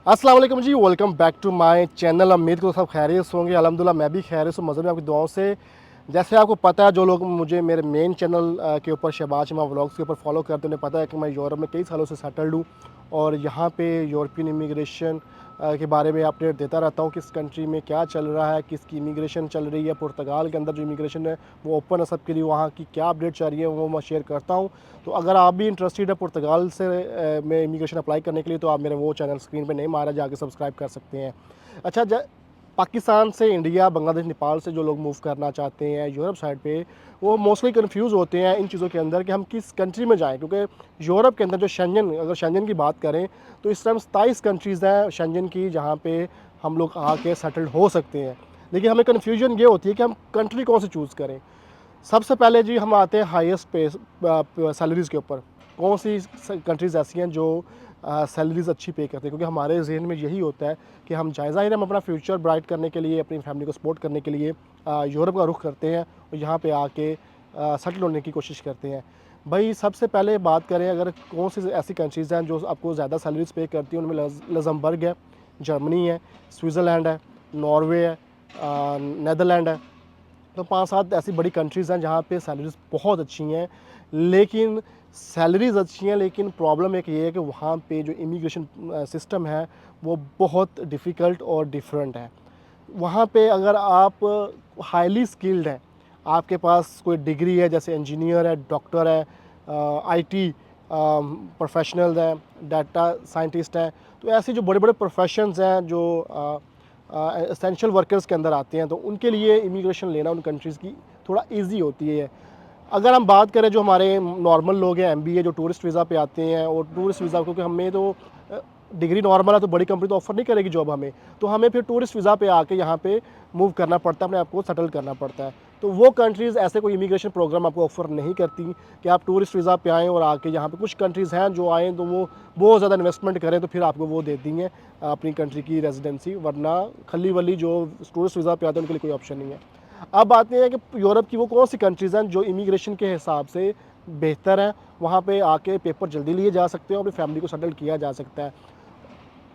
अस्सलाम वालेकुम जी, welcome back to my channel. उम्मीद करो सब खैरियत से होंगे। अल्हम्दुलिल्लाह मैं भी खैरियत हूँ, मज़हब में आपकी दुआओं से। जैसे आपको पता है, जो लोग मुझे मेरे मेन चैनल के ऊपर शहबाज शमा व्लॉग्स के ऊपर फॉलो करते हैं, उन्हें पता है कि मैं यूरोप में कई सालों से सेटल्ड हूँ और यहाँ पे यूरोपियन इमिग्रेशन के बारे में अपडेट देता रहता हूँ। किस कंट्री में क्या चल रहा है, किसकी इमिग्रेशन चल रही है। पुर्तगाल के अंदर जो इमिग्रेशन है वो ओपन है सबके लिए, वहाँ की क्या अपडेट चल रही है वो मैं शेयर करता हूँ। तो अगर आप भी इंटरेस्टेड है पुर्तगाल से में इमिग्रेशन अप्लाई करने के लिए, तो आप मेरे वो चैनल स्क्रीन पे नहीं मारा, जाके सब्सक्राइब कर सकते हैं। अच्छा, पाकिस्तान से इंडिया, बांग्लादेश, नेपाल से जो लोग मूव करना चाहते हैं यूरोप साइड पे, वो मोस्टली कंफ्यूज होते हैं इन चीज़ों के अंदर कि हम किस कंट्री में जाएं, क्योंकि यूरोप के अंदर जो शेंजन, अगर शेंजन की बात करें तो इस टाइम 27 कंट्रीज़ हैं शेंजन की, जहाँ पे हम लोग आके सेटल्ड हो सकते हैं। लेकिन हमें कन्फ्यूजन ये होती है कि हम कंट्री कौन सी चूज़ करें। सबसे पहले जी हम आते हैं हाईएस्ट पे सैलरीज़ के ऊपर। कौन सी कंट्रीज़ ऐसी हैं जो सैलरीज़ अच्छी पे करते हैं, क्योंकि हमारे ज़हन में यही होता है कि हम ज़ाहिर हम अपना फ्यूचर ब्राइट करने के लिए, अपनी फैमिली को सपोर्ट करने के लिए यूरोप का रुख करते हैं और यहाँ पे आके सेटल होने की कोशिश करते हैं। भाई सबसे पहले बात करें, अगर कौन सी ऐसी कंट्रीज़ हैं जो आपको ज़्यादा सैलरीज़ पे करती हैं, उनमें लग्जमबर्ग है, जर्मनी है, स्विट्ज़रलैंड है, नॉर्वे है, नीदरलैंड है। तो 5-7 ऐसी बड़ी कंट्रीज़ हैं जहाँ पे सैलरीज़ बहुत अच्छी हैं। लेकिन सैलरीज़ अच्छी हैं, लेकिन प्रॉब्लम एक ये है कि वहाँ पे जो इमिग्रेशन सिस्टम है वो बहुत डिफ़िकल्ट और डिफरेंट है। वहाँ पे अगर आप हाईली स्किल्ड हैं, आपके पास कोई डिग्री है, जैसे इंजीनियर है, डॉक्टर है, आईटी प्रोफेशनल्स हैं, डाटा साइंटिस्ट हैं, तो ऐसे जो बड़े-बड़े प्रोफेशंस हैं जो एसेंशियल वर्कर्स के अंदर आते हैं, तो उनके लिए इमिग्रेशन लेना उन कंट्रीज़ की थोड़ा ईज़ी होती है। अगर हम बात करें जो हमारे नॉर्मल लोग हैं, एमबीए जो टूरिस्ट वीज़ा पे आते हैं, और टूरिस्ट वीज़ा, क्योंकि हमें तो डिग्री नॉर्मल है तो बड़ी कंपनी तो ऑफ़र नहीं करेगी जॉब हमें, तो हमें फिर टूरिस्ट वीज़ा पे आके यहाँ पे मूव करना पड़ता है, अपने आप को सेटल करना पड़ता है। तो वो कंट्रीज़ ऐसे कोई इमिग्रेशन प्रोग्राम आपको ऑफ़र नहीं करती कि आप टूरिस्ट वीज़ा पे आएँ और आके यहाँ पे, कुछ कंट्रीज़ हैं जो आएँ तो वो बहुत ज़्यादा इन्वेस्टमेंट करें तो फिर आपको वो दे देंगे अपनी कंट्री की रेजिडेंसी, वरना खली-वली जो टूरिस्ट वीज़ा पे आते हैं उनके लिए कोई ऑप्शन नहीं है। अब आते हैं कि यूरोप की वो कौन सी कंट्रीज़ हैं जो इमिग्रेशन के हिसाब से बेहतर हैं, वहाँ पे आके पेपर जल्दी लिए जा सकते हैं और अपनी फैमिली को सेटल किया जा सकता है।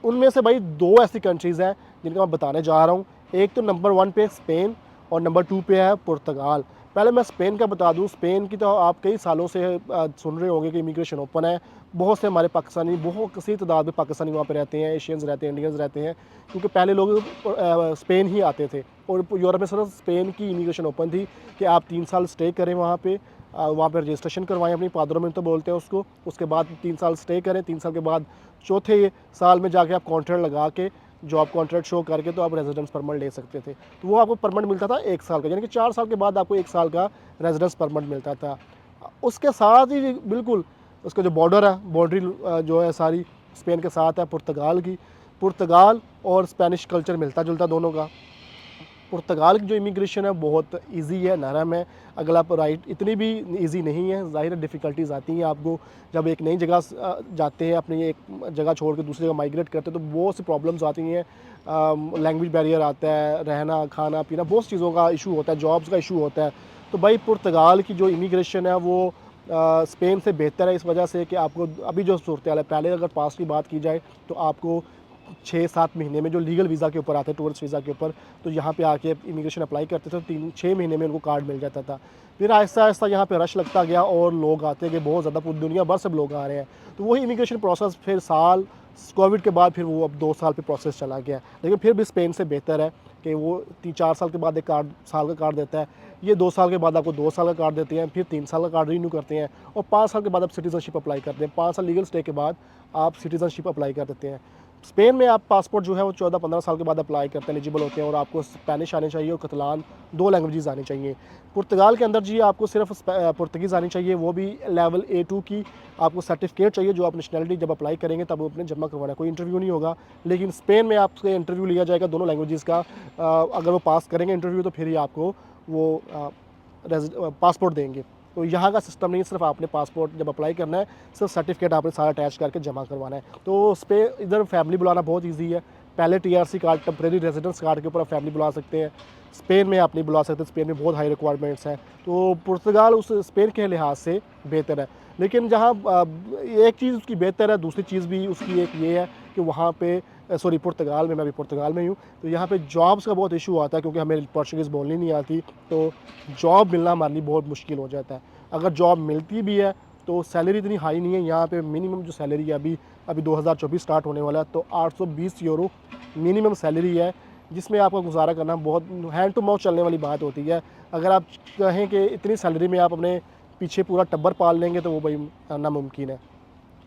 उनमें से भाई 2 ऐसी कंट्रीज़ हैं जिनका मैं बताने जा रहा हूँ। एक तो नंबर 1 पे स्पेन और नंबर 2 पे है पुर्तगाल। पहले मैं स्पेन का बता दूँ, स्पेन की तो आप कई सालों से सुन रहे होंगे कि इमिग्रेशन ओपन है। बहुत से हमारे पाकिस्तानी, बहुत कसीर तादाद में पाकिस्तानी वहाँ पे रहते हैं, एशियंस रहते हैं, इंडियंस रहते हैं, क्योंकि पहले लोग स्पेन ही आते थे और यूरोप में सिर्फ स्पेन की इमिग्रेशन ओपन थी कि आप 3 साल स्टे करें वहाँ पे, वहाँ पर रजिस्ट्रेशन करवाएँ अपनी, पादरों में तो बोलते हैं उसको। उसके बाद 3 साल स्टे करें, 3 साल के बाद चौथे साल में जाके आप कॉन्ट्रैक्ट लगा के, जॉब कॉन्ट्रैक्ट शो करके, तो आप रेजिडेंस परमिट ले सकते थे। तो वो आपको परमिट मिलता था 1 साल का, यानी कि 4 साल के बाद आपको 1 साल का रेजिडेंस परमिट मिलता था। उसके साथ ही बिल्कुल उसका जो बॉर्डर है, बाउंड्री जो है सारी स्पेन के साथ है पुर्तगाल की। पुर्तगाल और स्पेनिश कल्चर मिलता-जुलता दोनों का। पुर्तगाल की जो इमिग्रेशन है बहुत इजी है, नरम है। अगर आप राइट, इतनी भी इजी नहीं है, ज़ाहिर है डिफ़िकल्टीज़ आती हैं आपको जब एक नई जगह जाते हैं, अपनी एक जगह छोड़ के दूसरी जगह माइग्रेट करते हैं, तो बहुत सी प्रॉब्लम्स आती हैं। लैंग्वेज बैरियर आता है, रहना खाना पीना बहुत चीज़ों का इशू होता है, जॉब्स का इशू होता है। तो भाई पुर्तगाल की जो इमिग्रेशन है वो स्पेन से बेहतर है, इस वजह से कि आपको अभी जो सूरत हाल है, पहले अगर पास्ट की बात की जाए तो आपको 6-7 महीने में जो लीगल वीज़ा के ऊपर आते हैं, टूरिस्ट वीज़ा के ऊपर, तो यहाँ पे आके इमिग्रेशन अप्लाई करते थे तो 3-6 महीने में उनको कार्ड मिल जाता था। फिर आहिस्ता-आहिस्ता यहाँ पे रश लगता गया और लोग आते गए, बहुत ज़्यादा, पूरी दुनिया भर से लोग आ रहे हैं। तो वही इमिग्रेशन प्रोसेस फिर साल, कोविड के बाद फिर वो अब 2 साल पे प्रोसेस चला गया। लेकिन फिर भी स्पेन से बेहतर है कि वो 3-4 साल के बाद एक कार्ड, साल का कार्ड देता है। ये 2 साल के बाद आपको 2 साल का कार्ड देते हैं, फिर 3 साल का कार्ड रिन्यू करते हैं और 5 साल के बाद आप सिटीज़नशिप अप्लाई करते हैं। 5 साल लीगल स्टे के बाद आप सिटीज़नशिप अप्लाई कर देते हैं। स्पेन में आप पासपोर्ट जो है वो 14-15 साल के बाद अप्लाई करते हैं, एलिजिबल होते हैं, और आपको स्पेनिश आनी चाहिए और कतलान 2 लैंग्वेजेस आनी चाहिए। पुर्तगाल के अंदर जी आपको सिर्फ पुर्तगीज़ आनी चाहिए, वो भी लेवल A2 की आपको सर्टिफिकेट चाहिए, जो आप नेशनलिटी जब अप्लाई करेंगे तब आपने जमा करवाना है, कोई इंटरव्यू नहीं होगा। लेकिन स्पेन में आपसे इंटरव्यू लिया जाएगा दोनों लैंग्वेजेस का। अगर वो पास करेंगे इंटरव्यू तो फिर ही आपको वो पासपोर्ट देंगे। तो यहाँ का सिस्टम नहीं है, सिर्फ आपने पासपोर्ट जब अप्लाई करना है, सिर्फ सर्टिफिकेट आपने सारा अटैच करके जमा करवाना है। तो उस पे इधर फैमिली बुलाना बहुत ईजी है। पहले TRC card, temporary residence card के ऊपर आप फैमिली बुला सकते हैं। स्पेन में आप नहीं बुला सकते, स्पेन में बहुत हाई रिक्वायरमेंट्स हैं। तो पुर्तगाल उस स्पेन के लिहाज से बेहतर है। लेकिन जहाँ एक चीज़ उसकी बेहतर है, दूसरी चीज़ भी उसकी एक ये है कि वहाँ पे सॉरी पुर्तगाल में, मैं अभी पुर्तगाल में ही हूँ। तो यहाँ पे जॉब्स का बहुत इशू आता है क्योंकि हमें पोर्चुगीज़ बोलनी नहीं आती, तो जॉब मिलना हमारे लिए बहुत मुश्किल हो जाता है। अगर जॉब मिलती भी है तो सैलरी इतनी हाई नहीं है। यहाँ पे मिनिमम जो सैलरी है अभी अभी 2024 स्टार्ट होने वाला है, तो 820 यूरो मिनिमम सैलरी है, जिसमें आपका गुजारा करना बहुत हैंड टू माउथ चलने वाली बात होती है। अगर आप कहें कि इतनी सैलरी में आप अपने पीछे पूरा टब्बर पाल लेंगे तो वो भाई नामुमकिन है।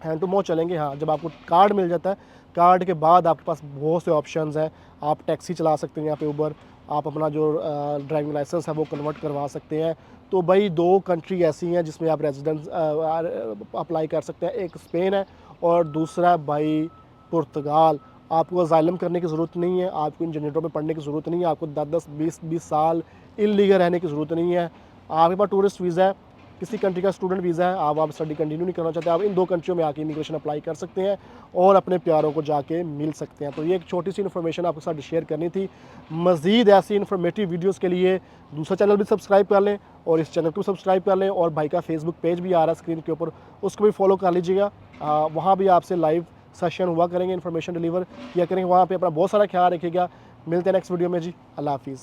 हैंड टू माउथ चलेंगे, हाँ, जब आपको कार्ड मिल जाता है, कार्ड के बाद आपके पास बहुत से ऑप्शंस हैं। आप टैक्सी चला सकते हैं यहाँ पे, उबर, आप अपना जो ड्राइविंग लाइसेंस है वो कन्वर्ट करवा सकते हैं। तो भाई 2 कंट्री ऐसी हैं जिसमें आप रेजिडेंस अप्लाई कर सकते हैं, एक स्पेन है और दूसरा भाई पुर्तगाल। आपको असाइलम करने की ज़रूरत नहीं है, आपको इन झंझटों में पड़ने की ज़रूरत नहीं है, आपको 10-10, 20-20 साल इल्लीगल रहने की ज़रूरत नहीं है। आपके पास टूरिस्ट वीज़ा है, किसी कंट्री का स्टूडेंट वीज़ा है, आप स्टडी कंटिन्यू नहीं करना चाहते, आप इन 2 कंट्रियों में आके इमिग्रेशन अप्लाई कर सकते हैं और अपने प्यारों को जाके मिल सकते हैं। तो ये एक छोटी सी इन्फॉर्मेशन आपके साथ शेयर करनी थी। मज़ीद ऐसी इन्फॉर्मेटिव वीडियोज़ के लिए दूसरा चैनल भी सब्सक्राइब कर लें और इस चैनल को सब्सक्राइब कर लें, और भाई का फेसबुक पेज भी आ रहा है स्क्रीन के ऊपर, उसको भी फॉलो कर लीजिएगा। वहाँ भी आपसे लाइव सेशन हुआ करेंगे, इन्फॉर्मेशन डिलीवर किया करेंगे। वहाँ पे अपना बहुत सारा ख्याल रखिएगा। मिलते हैं नेक्स्ट वीडियो में जी। अल्लाह हाफिज़।